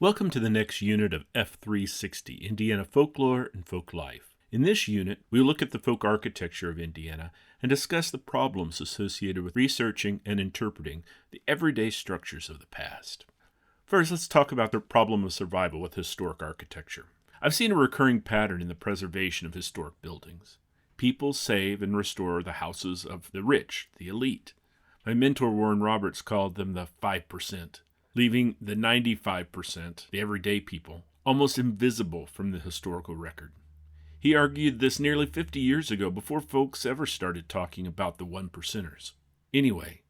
Welcome to the next unit of F360, Indiana Folklore and Folk Life. In this unit, we look at the folk architecture of Indiana and discuss the problems associated with researching and interpreting the everyday structures of the past. First, let's talk about the problem of survival with historic architecture. I've seen a recurring pattern in the preservation of historic buildings. People save and restore the houses of the rich, the elite. My mentor Warren Roberts called them the 5%. Leaving the 95%, the everyday people, almost invisible from the historical record. He argued this nearly 50 years ago before folks ever started talking about the 1%ers. Anyway,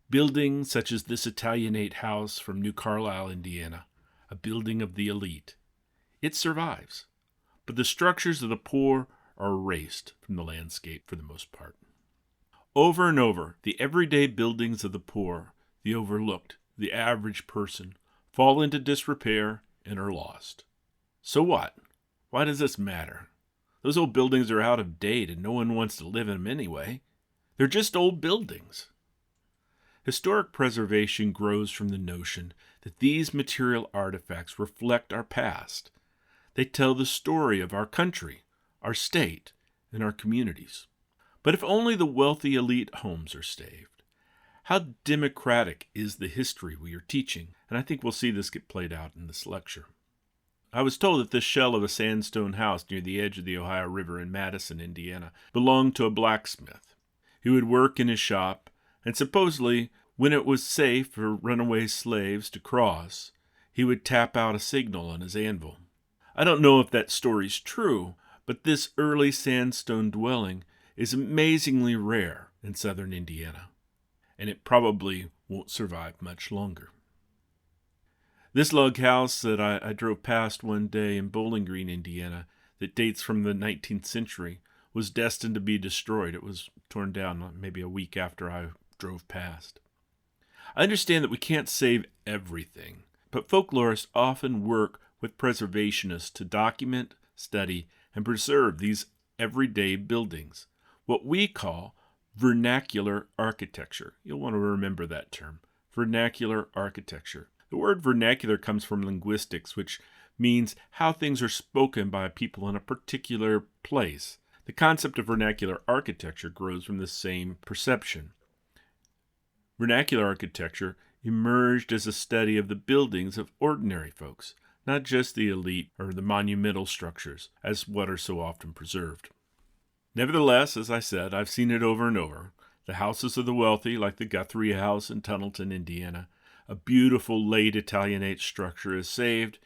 buildings such as this Italianate house from New Carlisle, Indiana, a building of the elite, it survives, but the structures of the poor are erased from the landscape for the most part. Over and over, the everyday buildings of the poor, the overlooked, the average person, fall into disrepair and are lost. So what? Why does this matter? Those old buildings are out of date and no one wants to live in them anyway. They're just old buildings. Historic preservation grows from the notion that these material artifacts reflect our past. They tell the story of our country, our state, and our communities. But if only the wealthy elite homes are saved, how democratic is the history we are teaching? And I think we'll see this get played out in this lecture. I was told that this shell of a sandstone house near the edge of the Ohio River in Madison, Indiana, belonged to a blacksmith. He would work in his shop, and supposedly, when it was safe for runaway slaves to cross, he would tap out a signal on his anvil. I don't know if that story's true, but this early sandstone dwelling is amazingly rare in southern Indiana, and it probably won't survive much longer. This log house that I drove past one day in Bowling Green, Indiana, that dates from the 19th century, was destined to be destroyed. It was torn down maybe a week after I drove past. I understand that we can't save everything, but folklorists often work with preservationists to document, study, and preserve these everyday buildings, what we call vernacular architecture. You'll want to remember that term, vernacular architecture. The word vernacular comes from linguistics, which means how things are spoken by people in a particular place. The concept of vernacular architecture grows from the same perception. Vernacular architecture emerged as a study of the buildings of ordinary folks, not just the elite or the monumental structures, as what are so often preserved. Nevertheless, as I said, I've seen it over and over. The houses of the wealthy, like the Guthrie House in Tunnelton, Indiana, a beautiful late Italianate structure, is saved,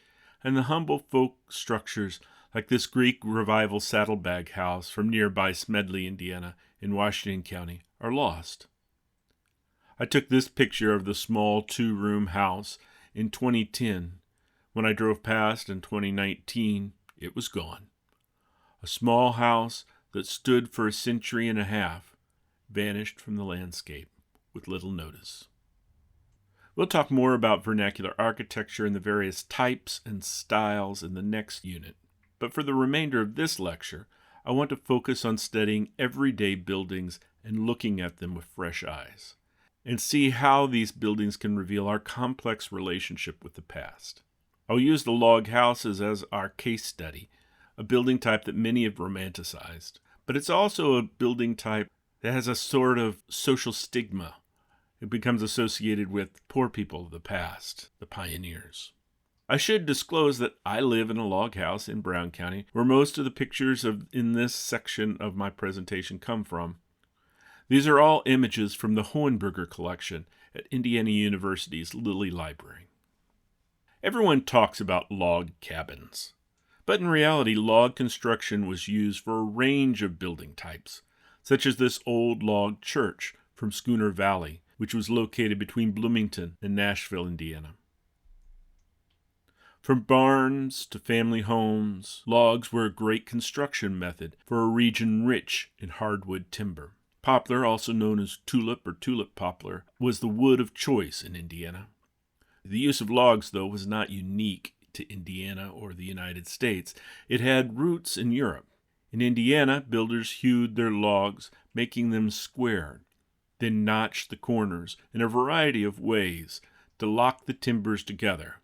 and the humble folk structures, like this Greek Revival saddlebag house from nearby Smedley, Indiana, in Washington County, are lost. I took this picture of the small two-room house in 2010. When I drove past in 2019, it was gone. A small house that stood for a century and a half vanished from the landscape with little notice. We'll talk more about vernacular architecture and the various types and styles in the next unit, but for the remainder of this lecture, I want to focus on studying everyday buildings and looking at them with fresh eyes, and see how these buildings can reveal our complex relationship with the past. I'll use the log houses as our case study, a building type that many have romanticized, but it's also a building type that has a sort of social stigma. It becomes associated with poor people of the past, the pioneers. I should disclose that I live in a log house in Brown County, where most of the pictures in this section of my presentation come from. These are all images from the Hohenberger collection at Indiana University's Lilly Library. Everyone talks about log cabins. But in reality, log construction was used for a range of building types, such as this old log church from Schooner Valley, which was located between Bloomington and Nashville, Indiana. From barns to family homes, logs were a great construction method for a region rich in hardwood timber. Poplar, also known as tulip or tulip poplar, was the wood of choice in Indiana. The use of logs, though, was not unique to Indiana or the United States. It had roots in Europe. In Indiana, builders hewed their logs, making them squared, then notched the corners in a variety of ways to lock the timbers together,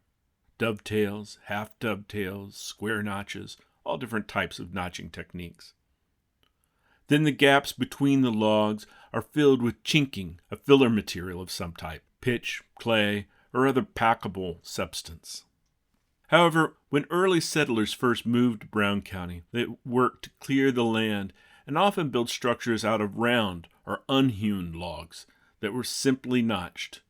dovetails, half dovetails, square notches, all different types of notching techniques. Then the gaps between the logs are filled with chinking, a filler material of some type, pitch, clay, or other packable substance. However, when early settlers first moved to Brown County, they worked to clear the land and often built structures out of round or unhewn logs that were simply notched.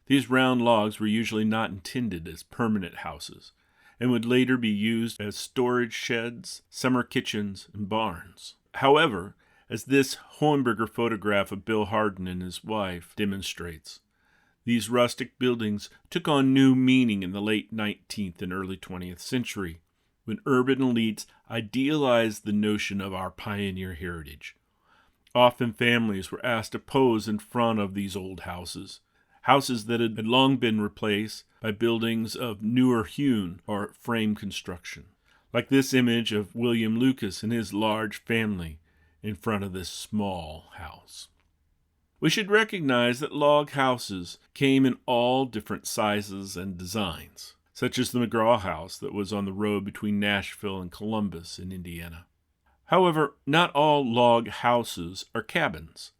These round logs were usually not intended as permanent houses and would later be used as storage sheds, summer kitchens, and barns. However, as this Hohenberger photograph of Bill Hardin and his wife demonstrates, these rustic buildings took on new meaning in the late 19th and early 20th century, when urban elites idealized the notion of our pioneer heritage. Often families were asked to pose in front of these old houses that had long been replaced by buildings of newer hewn or frame construction, like this image of William Lucas and his large family in front of this small house. We should recognize that log houses came in all different sizes and designs, such as the McGraw house that was on the road between Nashville and Columbus in Indiana. However, not all log houses are cabins.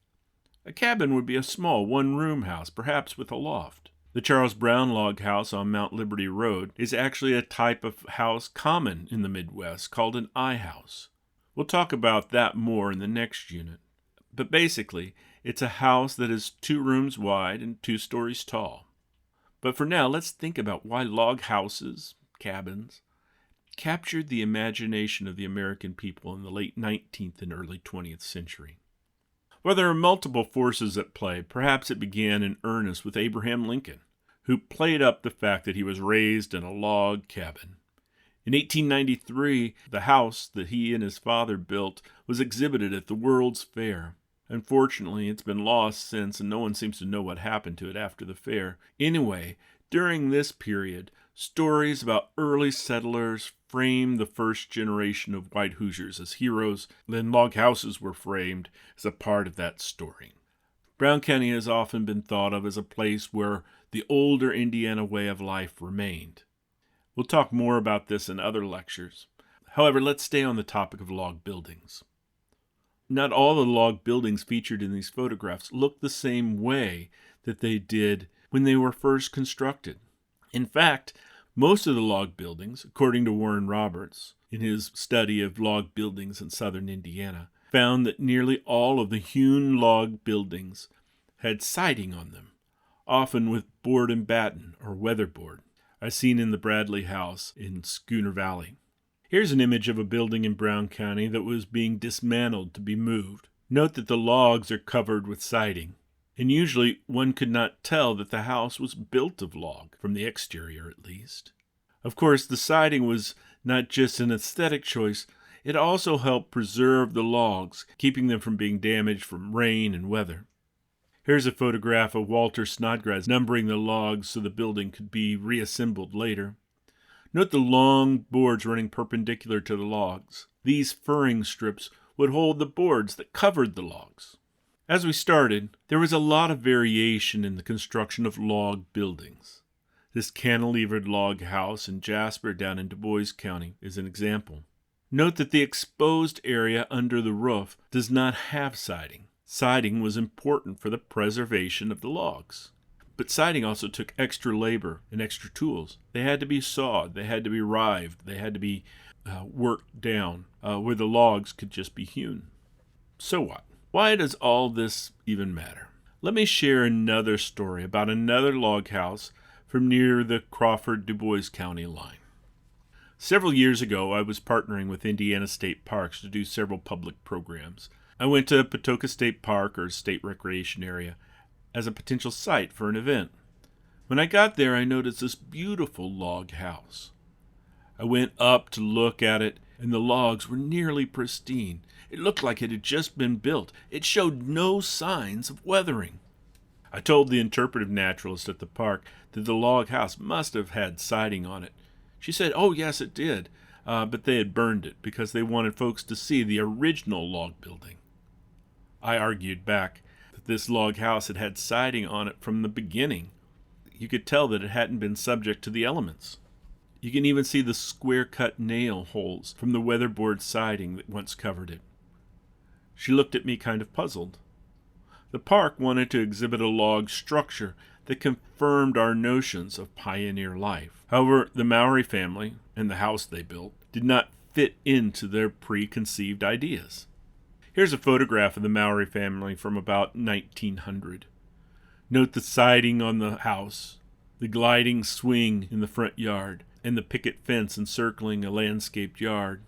A cabin would be a small one-room house, perhaps with a loft. The Charles Brown log house on Mount Liberty Road is actually a type of house common in the Midwest called an I house. We'll talk about that more in the next unit. But basically, it's a house that is 2 rooms wide and 2 stories tall. But for now, let's think about why log houses, cabins, captured the imagination of the American people in the late 19th and early 20th century. Well, there are multiple forces at play. Perhaps it began in earnest with Abraham Lincoln, who played up the fact that he was raised in a log cabin. In 1893, the house that he and his father built was exhibited at the World's Fair. Unfortunately, it's been lost since, and no one seems to know what happened to it after the fair. Anyway, during this period, stories about early settlers framed the first generation of white Hoosiers as heroes, then log houses were framed as a part of that story. Brown County has often been thought of as a place where the older Indiana way of life remained. We'll talk more about this in other lectures. However, let's stay on the topic of log buildings. Not all the log buildings featured in these photographs look the same way that they did when they were first constructed. In fact, most of the log buildings, according to Warren Roberts, in his study of log buildings in southern Indiana, found that nearly all of the hewn log buildings had siding on them, often with board and batten or weatherboard, as seen in the Bradley House in Schooner Valley. Here's an image of a building in Brown County that was being dismantled to be moved. Note that the logs are covered with siding, and usually one could not tell that the house was built of log, from the exterior at least. Of course, the siding was not just an aesthetic choice, it also helped preserve the logs, keeping them from being damaged from rain and weather. Here's a photograph of Walter Snodgrass numbering the logs so the building could be reassembled later. Note the long boards running perpendicular to the logs. These furring strips would hold the boards that covered the logs. As we started, there was a lot of variation in the construction of log buildings. This cantilevered log house in Jasper down in Du Bois County is an example. Note that the exposed area under the roof does not have siding. Siding was important for the preservation of the logs. But siding also took extra labor and extra tools. They had to be sawed, they had to be rived, they had to be worked down, where the logs could just be hewn. So what? Why does all this even matter? Let me share another story about another log house from near the Crawford-Du Bois County line. Several years ago, I was partnering with Indiana State Parks to do several public programs. I went to Patoka State Park, or State Recreation Area, as a potential site for an event. When I got there, I noticed this beautiful log house. I went up to look at it, and the logs were nearly pristine. It looked like it had just been built. It showed no signs of weathering. I told the interpretive naturalist at the park that the log house must have had siding on it. She said, "Oh, yes, it did, but they had burned it because they wanted folks to see the original log building." I argued back that this log house had had siding on it from the beginning. You could tell that it hadn't been subject to the elements. You can even see the square-cut nail holes from the weatherboard siding that once covered it. She looked at me kind of puzzled. The park wanted to exhibit a log structure that confirmed our notions of pioneer life. However, the Maori family and the house they built did not fit into their preconceived ideas. Here's a photograph of the Maori family from about 1900. Note the siding on the house, the gliding swing in the front yard, and the picket fence encircling a landscaped yard.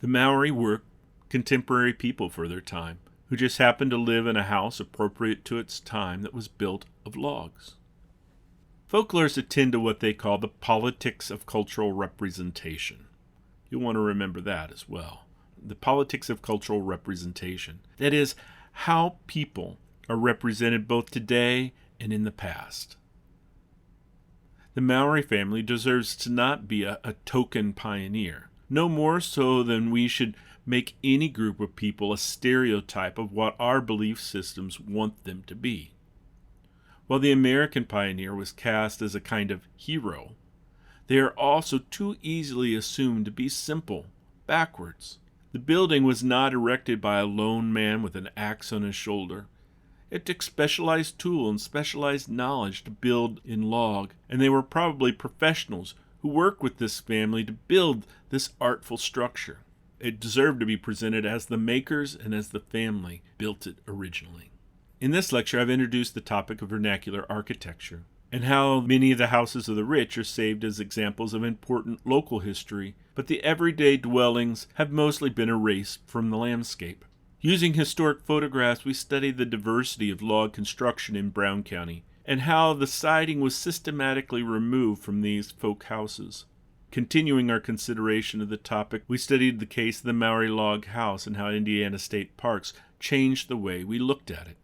The Maori were contemporary people for their time, who just happened to live in a house appropriate to its time that was built of logs. Folklorists attend to what they call the politics of cultural representation. You'll want to remember that as well. The politics of cultural representation. That is, how people are represented both today and in the past. The Maori family deserves to not be a token pioneer, no more so than we should make any group of people a stereotype of what our belief systems want them to be. While the American pioneer was cast as a kind of hero, they are also too easily assumed to be simple, backwards. The building was not erected by a lone man with an axe on his shoulder. It took specialized tool and specialized knowledge to build in log, and they were probably professionals who worked with this family to build this artful structure. It deserved to be presented as the makers and as the family built it originally. In this lecture, I've introduced the topic of vernacular architecture and how many of the houses of the rich are saved as examples of important local history, but the everyday dwellings have mostly been erased from the landscape. Using historic photographs, we studied the diversity of log construction in Brown County and how the siding was systematically removed from these folk houses. Continuing our consideration of the topic, we studied the case of the Maori log house and how Indiana state parks changed the way we looked at it.